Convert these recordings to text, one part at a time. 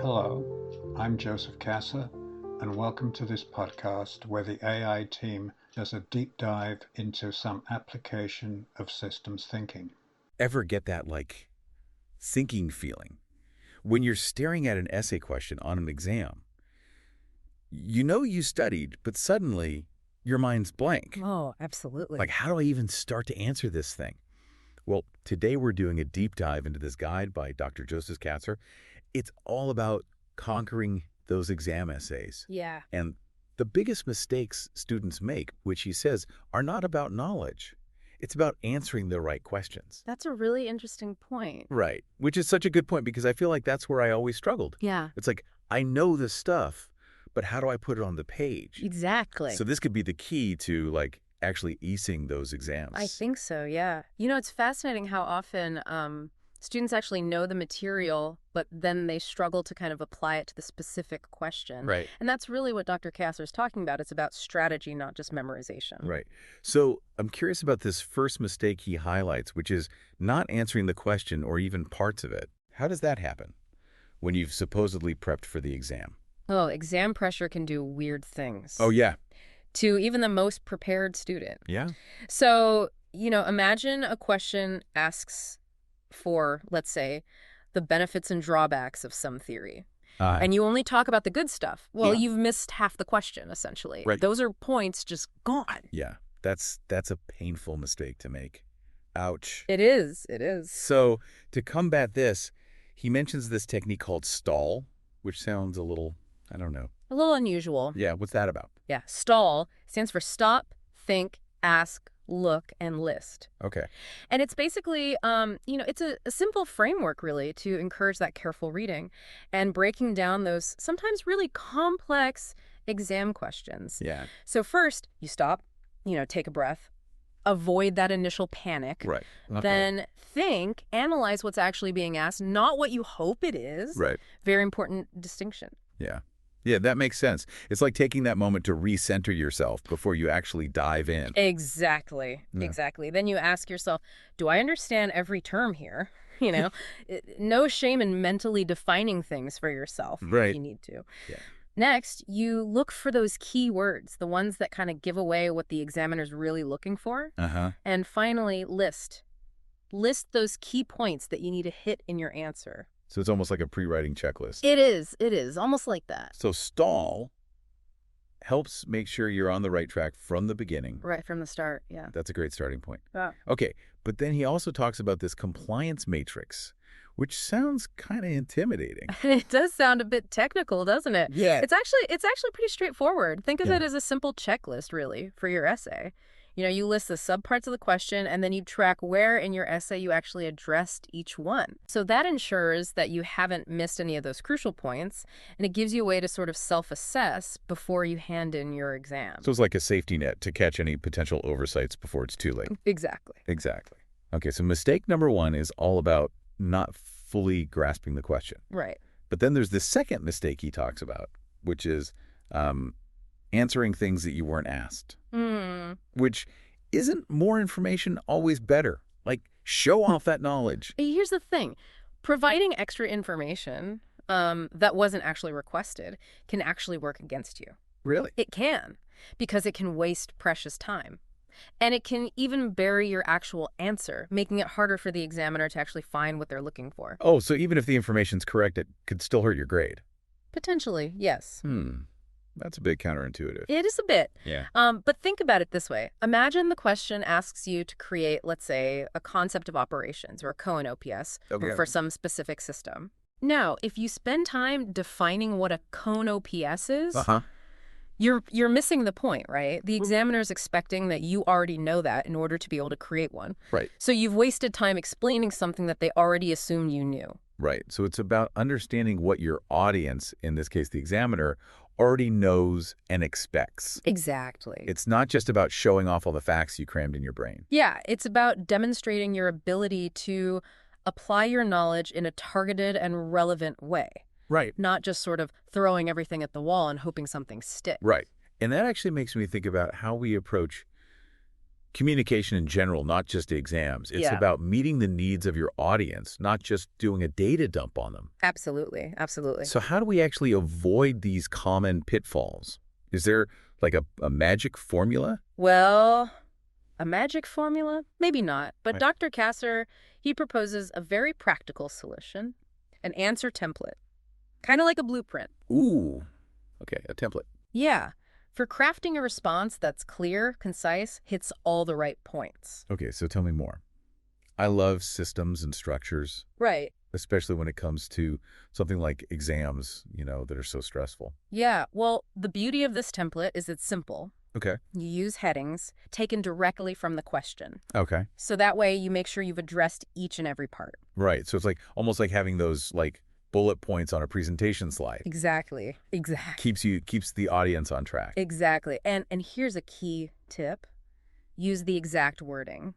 Hello, I'm Joseph Kasser, and welcome to this podcast where the AI team does a deep dive into some application of systems thinking. Ever get that, sinking feeling? When you're staring at an essay question on an exam, you know you studied, but suddenly your mind's blank. Oh, absolutely. How do I even start to answer this thing? Well, today we're doing a deep dive into this guide by Dr. Joseph Kasser. It's all about conquering those exam essays. Yeah. And the biggest mistakes students make, which he says, are not about knowledge. It's about answering the right questions. That's a really interesting point. Right. Which is such a good point because I feel like that's where I always struggled. Yeah. It's like, I know this stuff, but how do I put it on the page? Exactly. So this could be the key to actually acing those exams. I think so, yeah. You know, it's fascinating how often students actually know the material, but then they struggle to kind of apply it to the specific question. Right. And that's really what Dr. Kasser is talking about. It's about strategy, not just memorization. Right. So I'm curious about this first mistake he highlights, which is not answering the question or even parts of it. How does that happen when you've supposedly prepped for the exam? Oh, exam pressure can do weird things. Oh, yeah. To even the most prepared student. Yeah. So, imagine a question asks for, let's say, the benefits and drawbacks of some theory. And you only talk about the good stuff. Well, you've missed half the question, essentially. Right. Those are points just gone. Yeah. That's a painful mistake to make. Ouch. It is. It is. So to combat this, he mentions this technique called STAL, which sounds a little, I don't know. A little unusual. Yeah, what's that about? Yeah. STAL stands for stop, think, ask, look, and list. Okay. And it's basically, it's a simple framework, really, to encourage that careful reading and breaking down those sometimes really complex exam questions. Yeah. So first, you stop, take a breath, avoid that initial panic. Right. Then think, analyze what's actually being asked, not what you hope it is. Right. Very important distinction. Yeah. Yeah, that makes sense. It's like taking that moment to recenter yourself before you actually dive in. Exactly. Yeah. Exactly. Then you ask yourself, do I understand every term here? No shame in mentally defining things for yourself Right. if you need to. Yeah. Next, you look for those key words, the ones that kind of give away what the examiner's really looking for. Uh-huh. And finally, list. List those key points that you need to hit in your answer. So it's almost like a pre-writing checklist. It is. It is. Almost like that. So STAL helps make sure you're on the right track from the beginning. Right from the start, yeah. That's a great starting point. Yeah. Okay, but then he also talks about this compliance matrix, which sounds kind of intimidating. It does sound a bit technical, doesn't it? Yeah. It's actually pretty straightforward. Think of Yeah. it as a simple checklist, really, for your essay. You list the subparts of the question, and then you track where in your essay you actually addressed each one. So that ensures that you haven't missed any of those crucial points, and it gives you a way to sort of self-assess before you hand in your exam. So it's like a safety net to catch any potential oversights before it's too late. Exactly. Exactly. Okay, so mistake number one is all about not fully grasping the question. Right. But then there's this second mistake he talks about, which is answering things that you weren't asked, which isn't more information always better? Show off that knowledge. Here's the thing. Providing extra information that wasn't actually requested can actually work against you. Really? It can, because it can waste precious time. And it can even bury your actual answer, making it harder for the examiner to actually find what they're looking for. Oh, so even if the information's correct, it could still hurt your grade. Potentially, yes. That's a bit counterintuitive. It is a bit. Yeah. But think about it this way. Imagine the question asks you to create, let's say, a concept of operations or a Cohen OPS Okay. for some specific system. Now, if you spend time defining what a Cohen OPS is, you're missing the point, right? The examiner's expecting that you already know that in order to be able to create one. Right. So you've wasted time explaining something that they already assumed you knew. Right. So it's about understanding what your audience, in this case the examiner, already knows and expects. Exactly. It's not just about showing off all the facts you crammed in your brain. Yeah, it's about demonstrating your ability to apply your knowledge in a targeted and relevant way, Right. not just sort of throwing everything at the wall and hoping something sticks. Right. And that actually makes me think about how we approach communication in general, not just exams. It's Yeah. about meeting the needs of your audience, not just doing a data dump on them. Absolutely. Absolutely. So how do we actually avoid these common pitfalls? Is there like a magic formula? Well, a magic formula? Maybe not. But Right. Dr. Kasser, he proposes a very practical solution, an answer template, kind of like a blueprint. Ooh, okay, a template. Yeah. For crafting a response that's clear, concise, hits all the right points. Okay, so tell me more. I love systems and structures, Right. especially when it comes to something like exams, that are so stressful. Yeah. Well, the beauty of this template is it's simple. Okay. You use headings taken directly from the question. Okay. So that way you make sure you've addressed each and every part. Right. So it's like almost like having those like bullet points on a presentation slide. Exactly. Keeps the audience on track. Exactly. And here's a key tip. Use the exact wording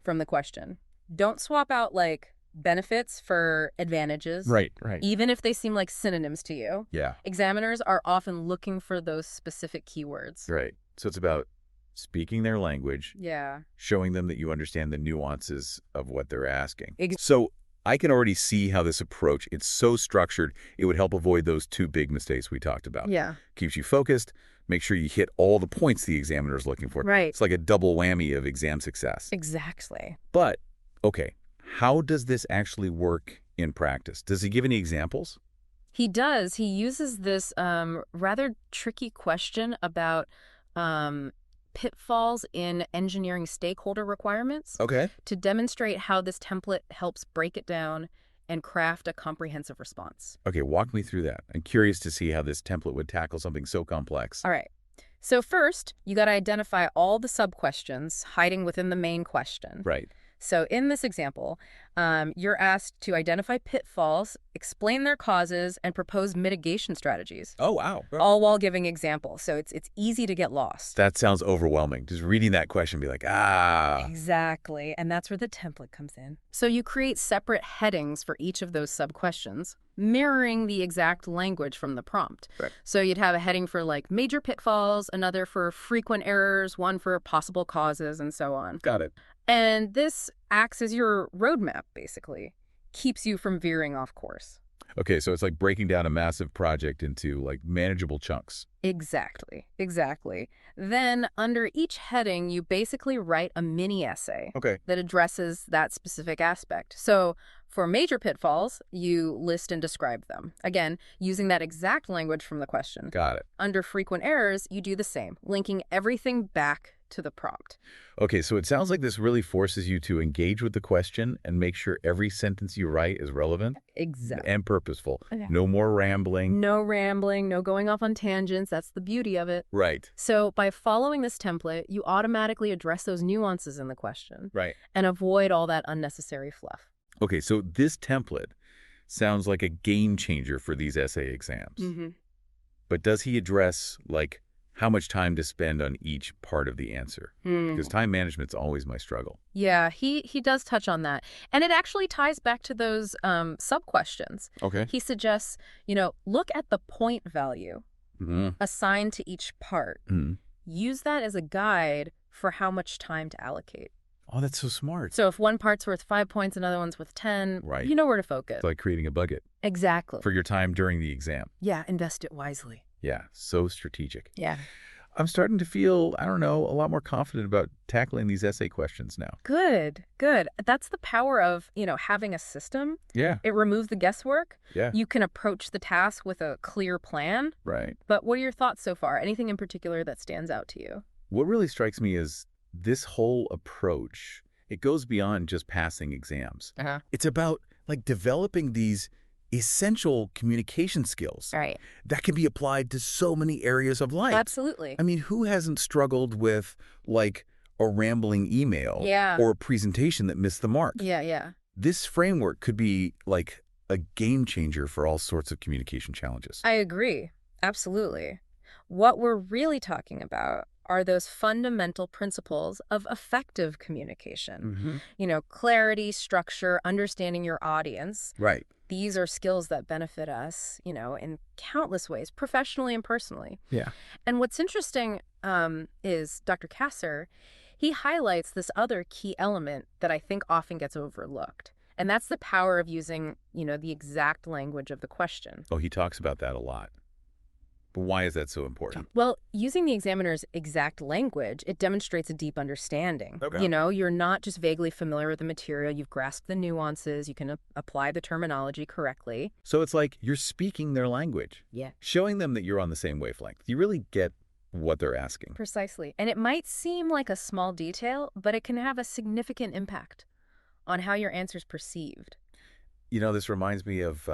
from the question. Don't swap out like benefits for advantages. Right. Even if they seem like synonyms to you. Yeah. Examiners are often looking for those specific keywords. Right. So it's about speaking their language, Yeah. showing them that you understand the nuances of what they're asking. Ex- So I can already see how this approach, it's so structured, it would help avoid those two big mistakes we talked about. Yeah. Keeps you focused, make sure you hit all the points the examiner is looking for. Right. It's like a double whammy of exam success. Exactly. But, okay, how does this actually work in practice? Does he give any examples? He does. He uses this rather tricky question about pitfalls in engineering stakeholder requirements Okay. to demonstrate how this template helps break it down and craft a comprehensive response. Okay, walk me through that. I'm curious to see how this template would tackle something so complex. All right. So first, you got to identify all the sub-questions hiding within the main question. Right. So in this example, you're asked to identify pitfalls, explain their causes, and propose mitigation strategies, Oh, wow. all while giving examples. So it's easy to get lost. That sounds overwhelming. Just reading that question, be like, Exactly. And that's where the template comes in. So you create separate headings for each of those sub-questions, mirroring the exact language from the prompt. Right. So you'd have a heading for like major pitfalls, another for frequent errors, one for possible causes, and so on. Got it. And this acts as your roadmap, basically. Keeps you from veering off course. Okay, so it's like breaking down a massive project into like manageable chunks. Exactly. Then under each heading, you basically write a mini essay Okay. that addresses that specific aspect. So for major pitfalls, you list and describe them. Again, using that exact language from the question. Got it. Under frequent errors, you do the same, linking everything back to the prompt. Okay, so it sounds like this really forces you to engage with the question and make sure every sentence you write is relevant Exactly. and purposeful. Okay. No more rambling. No rambling, no going off on tangents. That's the beauty of it. Right. So by following this template, you automatically address those nuances in the question Right. and avoid all that unnecessary fluff. Okay, so this template sounds like a game changer for these essay exams. Mm-hmm. But does he address like how much time to spend on each part of the answer? Because time management's always my struggle. Yeah, he does touch on that. And it actually ties back to those sub-questions. Okay. He suggests, look at the point value Mm-hmm. assigned to each part. Mm-hmm. Use that as a guide for how much time to allocate. Oh, that's so smart. So if one part's worth 5 points, another one's worth 10, Right. you know where to focus. It's like creating a budget Exactly. for your time during the exam. Yeah, invest it wisely. Yeah, so strategic. Yeah. I'm starting to feel, I don't know, a lot more confident about tackling these essay questions now. Good. That's the power of, having a system. Yeah, It removes the guesswork. yeah, You can approach the task with a clear plan. right. But what are your thoughts so far? Anything in particular that stands out to you? What really strikes me is this whole approach, it goes beyond just passing exams. Uh-huh. It's about like developing these essential communication skills All right. that can be applied to so many areas of life. Absolutely. I mean, who hasn't struggled with like a rambling email Yeah. or a presentation that missed the mark? Yeah. This framework could be like a game changer for all sorts of communication challenges. I agree. Absolutely. What we're really talking about are those fundamental principles of effective communication. Mm-hmm. Clarity, structure, understanding your audience. Right. These are skills that benefit us, in countless ways, professionally and personally. Yeah. And what's interesting is Dr. Kasser, He highlights this other key element that I think often gets overlooked, and that's the power of using, the exact language of the question. Oh, he talks about that a lot. But why is that so important? Well, using the examiner's exact language, it demonstrates a deep understanding. Okay. You're not just vaguely familiar with the material, you've grasped the nuances, you can apply the terminology correctly. So it's like you're speaking their language. Yeah. Showing them that you're on the same wavelength. You really get what they're asking. Precisely. And it might seem like a small detail, but it can have a significant impact on how your answer's perceived. This reminds me of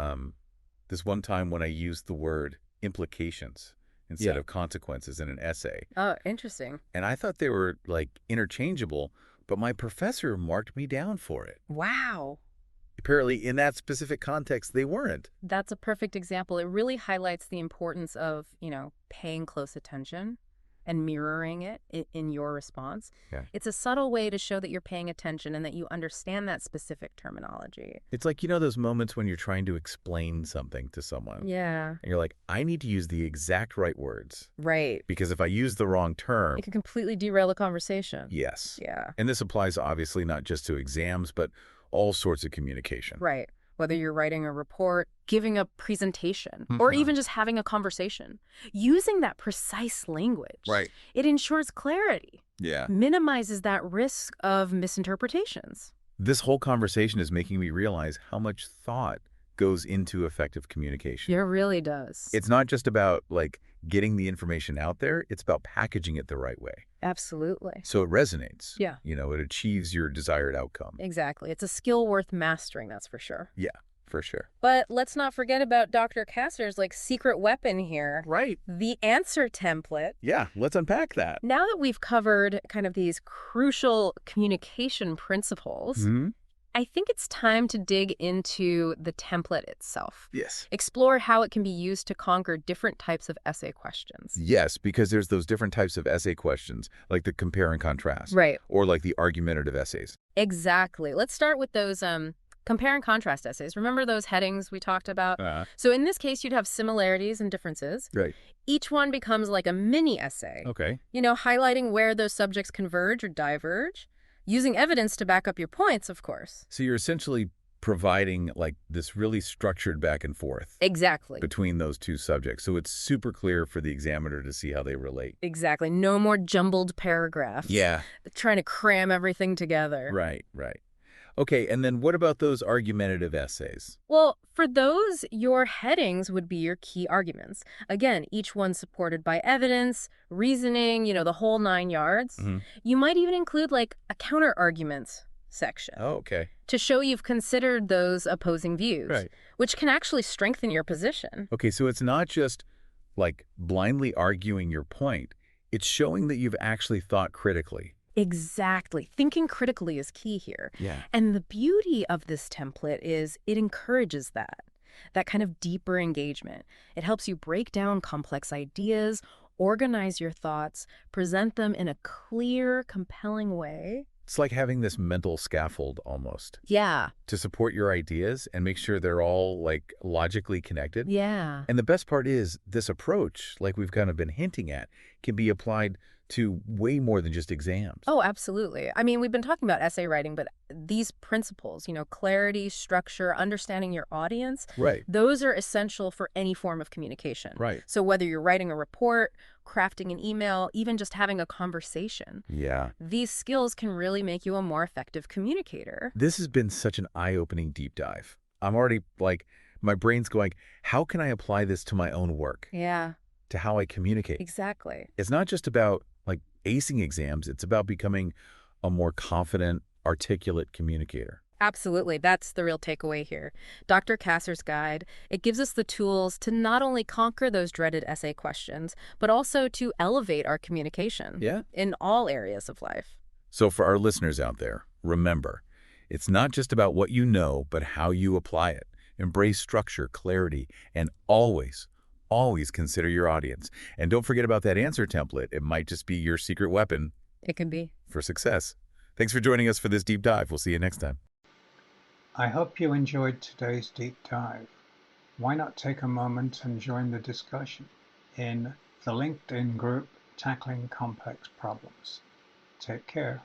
this one time when I used the word implications instead of consequences in an essay. Oh, interesting. And I thought they were interchangeable, but my professor marked me down for it. Wow. Apparently, in that specific context, they weren't. That's a perfect example. It really highlights the importance of, paying close attention and mirroring it in your response. Yeah. It's a subtle way to show that you're paying attention and that you understand that specific terminology. It's like, those moments when you're trying to explain something to someone. Yeah. And you're like, I need to use the exact right words. Right. Because if I use the wrong term... It can completely derail the conversation. Yes. Yeah. And this applies obviously not just to exams, but all sorts of communication. Right. Whether you're writing a report, giving a presentation, or even just having a conversation. Using that precise language, Right. It ensures clarity, Yeah. minimizes that risk of misinterpretations. This whole conversation is making me realize how much thought goes into effective communication. It really does. It's not just about getting the information out there, it's about packaging it the right way. Absolutely. So it resonates. Yeah. It achieves your desired outcome. Exactly. It's a skill worth mastering, that's for sure. Yeah, for sure. But let's not forget about Dr. Kasser's secret weapon here. Right. The answer template. Yeah, let's unpack that. Now that we've covered kind of these crucial communication principles, Mm-hmm. I think it's time to dig into the template itself. Yes. Explore how it can be used to conquer different types of essay questions. Yes, because there's those different types of essay questions, like the compare and contrast. Right. Or the argumentative essays. Exactly. Let's start with those compare and contrast essays. Remember those headings we talked about? So in this case, you'd have similarities and differences. Right. Each one becomes like a mini essay. Okay. Highlighting where those subjects converge or diverge. Using evidence to back up your points, of course. So you're essentially providing this really structured back and forth. Exactly. Between those two subjects. So it's super clear for the examiner to see how they relate. Exactly. No more jumbled paragraphs. Yeah. Trying to cram everything together. Right. Okay, and then what about those argumentative essays? Well, for those, your headings would be your key arguments. Again, each one supported by evidence, reasoning, the whole 9 yards. Mm-hmm. You might even include a counter-arguments section. Oh, okay. To show you've considered those opposing views. Right. Which can actually strengthen your position. Okay, so it's not just blindly arguing your point. It's showing that you've actually thought critically. Exactly. Thinking critically is key here. Yeah. And the beauty of this template is it encourages that kind of deeper engagement. It helps you break down complex ideas, organize your thoughts, present them in a clear, compelling way. It's like having this mental scaffold almost. Yeah. To support your ideas and make sure they're all logically connected. Yeah. And the best part is this approach, like we've kind of been hinting at, can be applied to way more than just exams. Oh, absolutely. I mean, we've been talking about essay writing, but these principles, clarity, structure, understanding your audience, Right. Those are essential for any form of communication. Right. So whether you're writing a report, crafting an email, even just having a conversation, Yeah. these skills can really make you a more effective communicator. This has been such an eye-opening deep dive. I'm already my brain's going, how can I apply this to my own work? Yeah, To how I communicate? exactly. It's not just about acing exams. It's about becoming a more confident, articulate communicator. Absolutely. That's the real takeaway here. Dr. Kasser's guide, it gives us the tools to not only conquer those dreaded essay questions, but also to elevate our communication. Yeah. In all areas of life. So for our listeners out there, remember, it's not just about what you know, but how you apply it. Embrace structure, clarity, and always consider your audience. And don't forget about that answer template. It might just be your secret weapon. It can be. For success. Thanks for joining us for this deep dive. We'll see you next time. I hope you enjoyed today's deep dive. Why not take a moment and join the discussion in the LinkedIn group Tackling Complex Problems. Take care.